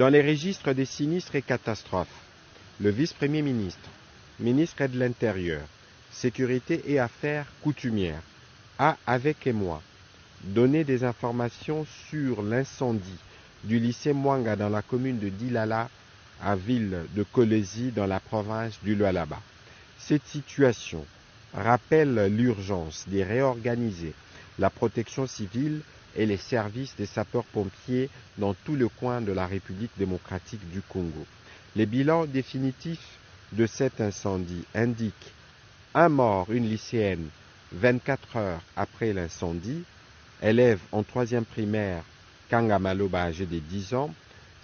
Dans les registres des sinistres et catastrophes, le vice-premier ministre, ministre de l'Intérieur, Sécurité et Affaires coutumières, a, avec moi, donné des informations sur l'incendie du lycée Mwanga dans la commune de Dilala, à ville de Kolezi dans la province du Lualaba. Cette situation rappelle l'urgence de réorganiser la protection civile et les services des sapeurs-pompiers dans tout le coin de la République démocratique du Congo. Les bilans définitifs de cet incendie indiquent un mort, une lycéenne, 24 heures après l'incendie, élève en 3e primaire, Kangamaloba, âgé de 10 ans,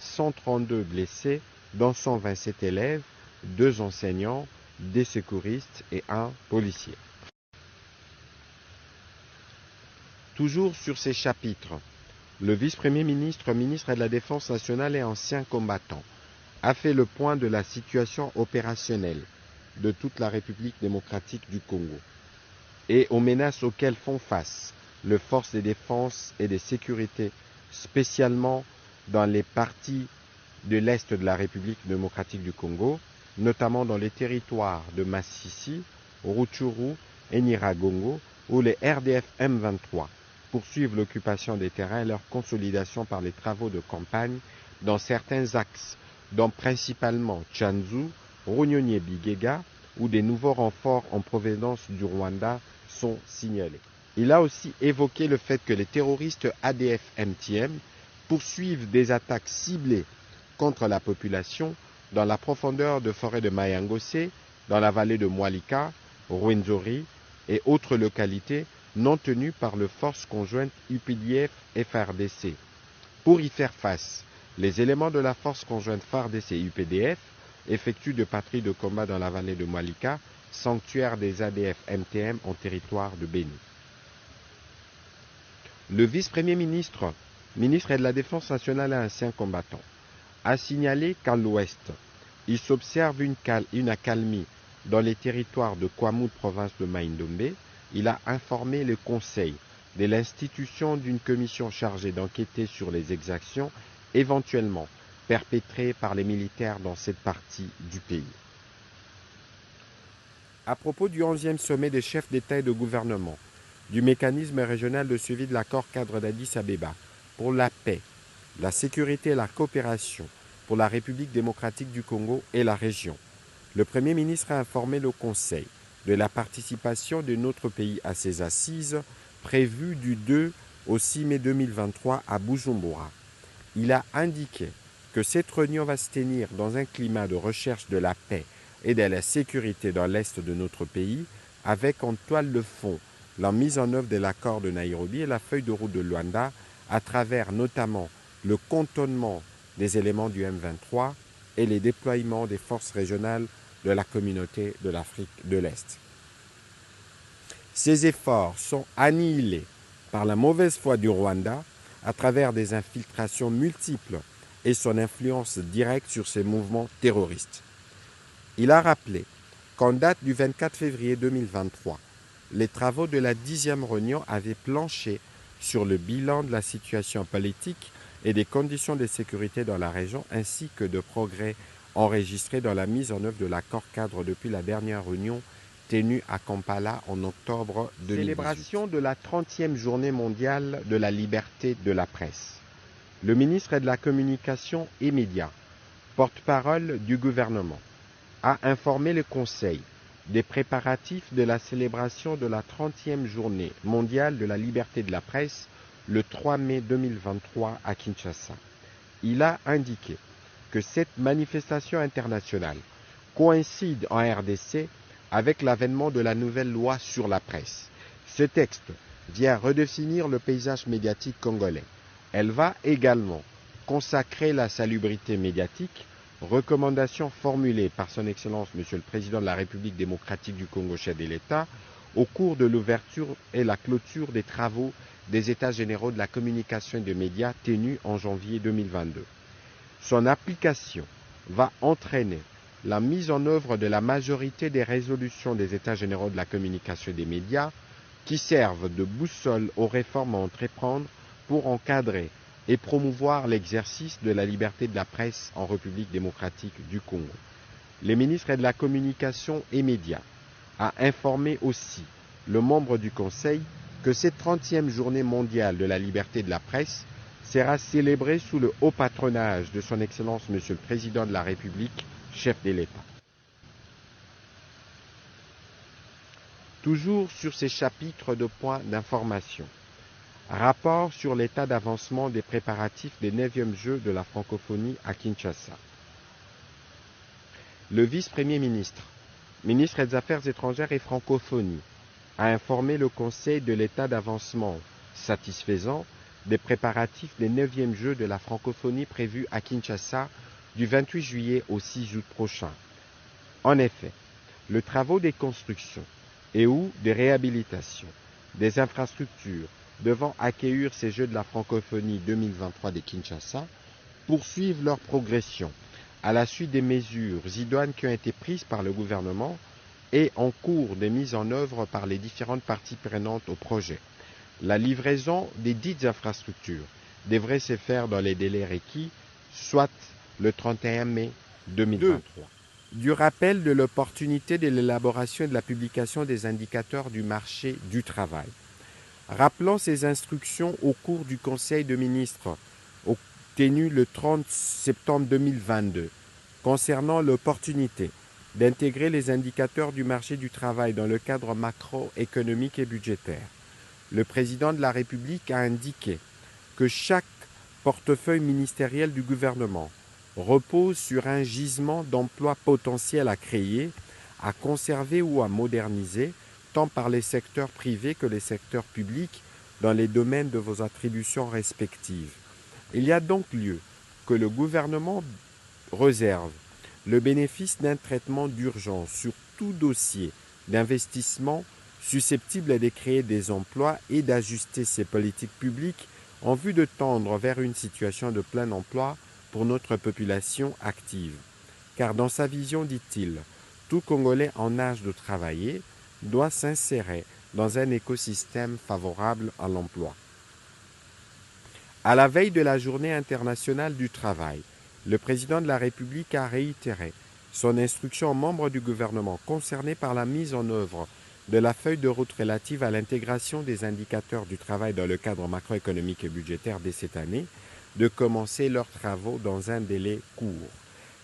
132 blessés, dont 127 élèves, 2 enseignants, des secouristes et un policier. Toujours sur ces chapitres, le vice-premier ministre, ministre de la Défense nationale et ancien combattant, a fait le point de la situation opérationnelle de toute la République démocratique du Congo et aux menaces auxquelles font face les forces de défense et de sécurité, spécialement dans les parties de l'Est de la République démocratique du Congo, notamment dans les territoires de Massissi, Rutshuru et Nyiragongo, où les RDF M23 poursuivent l'occupation des terrains et leur consolidation par les travaux de campagne dans certains axes, dont principalement Tchanzu, Runyonyi-Bigega, où des nouveaux renforts en provenance du Rwanda sont signalés. Il a aussi évoqué le fait que les terroristes ADF-MTM poursuivent des attaques ciblées contre la population dans la profondeur de forêt de Mayangose, dans la vallée de Mwalika, Rwenzori et autres localités non tenues par les forces conjointes UPDF-FRDC. Pour y faire face, les éléments de la force conjointe FARDC-UPDF effectuent des patrouilles de combat dans la vallée de Mwalika, sanctuaire des ADF-MTM en territoire de Béni. Le vice-premier ministre, ministre de la Défense nationale et ancien combattant, a signalé qu'à l'ouest, il s'observe une accalmie dans les territoires de Kwamout, province de Maïndombe. Il a informé le Conseil de l'institution d'une commission chargée d'enquêter sur les exactions éventuellement perpétrées par les militaires dans cette partie du pays. À propos du 11e sommet des chefs d'État et de gouvernement, du mécanisme régional de suivi de l'accord cadre d'Addis Abeba pour la paix, la sécurité et la coopération pour la République démocratique du Congo et la région, le Premier ministre a informé le Conseil de la participation de notre pays à ces assises prévues du 2 au 6 mai 2023 à Bujumbura. Il a indiqué que cette réunion va se tenir dans un climat de recherche de la paix et de la sécurité dans l'est de notre pays, avec en toile de fond la mise en œuvre de l'accord de Nairobi et la feuille de route de Luanda, à travers notamment le cantonnement des éléments du M23 et les déploiements des forces régionales de la communauté de l'Afrique de l'Est. Ces efforts sont annihilés par la mauvaise foi du Rwanda à travers des infiltrations multiples et son influence directe sur ces mouvements terroristes. Il a rappelé qu'en date du 24 février 2023, les travaux de la 10e réunion avaient planché sur le bilan de la situation politique et des conditions de sécurité dans la région, ainsi que de progrès enregistrés dans la mise en œuvre de l'accord cadre depuis la dernière réunion tenue à Kampala en octobre 2018. Célébration de la 30e journée mondiale de la liberté de la presse. Le ministre de la Communication et Médias, porte-parole du gouvernement, a informé le Conseil des préparatifs de la célébration de la 30e journée mondiale de la liberté de la presse le 3 mai 2023 à Kinshasa. Il a indiqué que cette manifestation internationale coïncide en RDC avec l'avènement de la nouvelle loi sur la presse. Ce texte vient redéfinir le paysage médiatique congolais. Elle va également consacrer la salubrité médiatique, recommandation formulée par son Excellence Monsieur le Président de la République démocratique du Congo, chef de l'État, au cours de l'ouverture et la clôture des travaux des États généraux de la communication et des médias tenus en janvier 2022. Son application va entraîner la mise en œuvre de la majorité des résolutions des États généraux de la communication et des médias qui servent de boussole aux réformes à entreprendre pour encadrer et promouvoir l'exercice de la liberté de la presse en République démocratique du Congo. Le ministre de la Communication et Médias a informé aussi le membre du Conseil que cette 30e journée mondiale de la liberté de la presse sera célébrée sous le haut patronage de son Excellence Monsieur le Président de la République, chef de l'État. Toujours sur ces chapitres de points d'information. Rapport sur l'état d'avancement des préparatifs des 9e Jeux de la francophonie à Kinshasa. Le vice-premier ministre, ministre des Affaires étrangères et francophonie, a informé le Conseil de l'état d'avancement satisfaisant des préparatifs des 9e Jeux de la francophonie prévus à Kinshasa du 28 juillet au 6 août prochain. En effet, les travaux des constructions et ou des réhabilitations des infrastructures devant accueillir ces Jeux de la francophonie 2023 de Kinshasa poursuivent leur progression à la suite des mesures idoines qui ont été prises par le gouvernement et en cours de mise en œuvre par les différentes parties prenantes au projet. La livraison des dites infrastructures devrait se faire dans les délais requis, soit le 31 mai 2023. Du rappel de l'opportunité de l'élaboration et de la publication des indicateurs du marché du travail. Rappelons ces instructions au cours du Conseil de ministres tenu le 30 septembre 2022 concernant l'opportunité d'intégrer les indicateurs du marché du travail dans le cadre macroéconomique et budgétaire. Le président de la République a indiqué que chaque portefeuille ministériel du gouvernement repose sur un gisement d'emplois potentiels à créer, à conserver ou à moderniser, tant par les secteurs privés que les secteurs publics dans les domaines de vos attributions respectives. Il y a donc lieu que le gouvernement réserve le bénéfice d'un traitement d'urgence sur tout dossier d'investissement susceptible de créer des emplois et d'ajuster ses politiques publiques en vue de tendre vers une situation de plein emploi pour notre population active. Car dans sa vision, dit-il, tout Congolais en âge de travailler doit s'insérer dans un écosystème favorable à l'emploi. À la veille de la Journée internationale du travail, le président de la République a réitéré son instruction aux membres du gouvernement concernés par la mise en œuvre de la feuille de route relative à l'intégration des indicateurs du travail dans le cadre macroéconomique et budgétaire dès cette année, de commencer leurs travaux dans un délai court.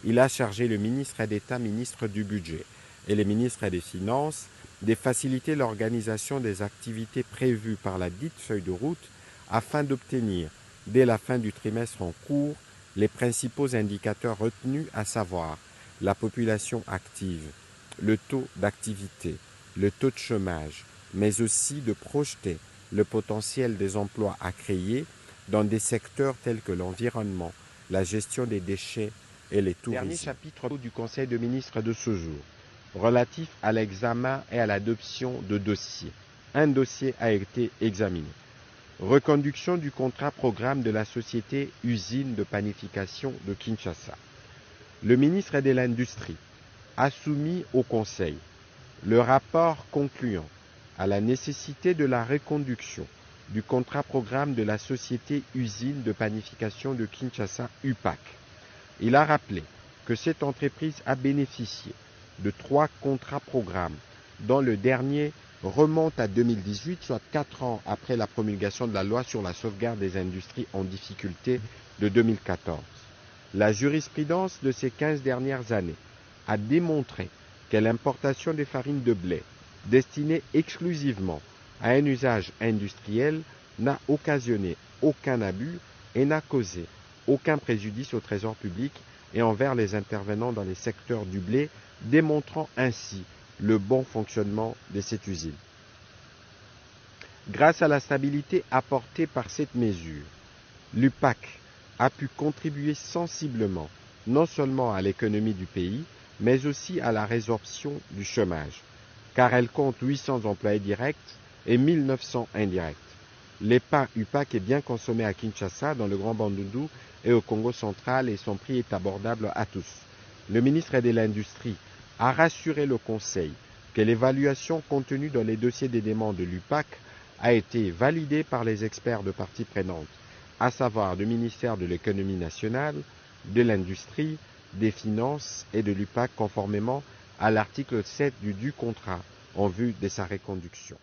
Il a chargé le ministre d'État, ministre du Budget, et les ministres des Finances de faciliter l'organisation des activités prévues par la dite feuille de route afin d'obtenir, dès la fin du trimestre en cours, les principaux indicateurs retenus, à savoir la population active, le taux d'activité, le taux de chômage, mais aussi de projeter le potentiel des emplois à créer dans des secteurs tels que l'environnement, la gestion des déchets et les tourismes. Dernier chapitre du Conseil de ministres de ce jour, relatif à l'examen et à l'adoption de dossiers. Un dossier a été examiné. Reconduction du contrat programme de la société usine de panification de Kinshasa. Le ministre de l'Industrie a soumis au Conseil le rapport concluant à la nécessité de la reconduction du contrat programme de la société usine de panification de Kinshasa UPAC. Il a rappelé que cette entreprise a bénéficié de 3 contrats programmes, dont le dernier remonte à 2018, soit 4 ans après la promulgation de la loi sur la sauvegarde des industries en difficulté de 2014. La jurisprudence de ces 15 dernières années a démontré que l'importation des farines de blé destinées exclusivement à un usage industriel n'a occasionné aucun abus et n'a causé aucun préjudice au trésor public et envers les intervenants dans les secteurs du blé, démontrant ainsi le bon fonctionnement de cette usine. Grâce à la stabilité apportée par cette mesure, l'UPAC a pu contribuer sensiblement non seulement à l'économie du pays, mais aussi à la résorption du chômage, car elle compte 800 employés directs et 1900 indirects. Le pain UPAC est bien consommé à Kinshasa, dans le Grand Bandundu et au Congo central, et son prix est abordable à tous. Le ministre de l'Industrie a rassuré le Conseil que l'évaluation contenue dans les dossiers d'éléments de l'UPAC a été validée par les experts de parties prenantes, à savoir le ministère de l'Économie nationale, de l'Industrie, des Finances et de l'UPAC conformément à l'article 7 du contrat en vue de sa reconduction.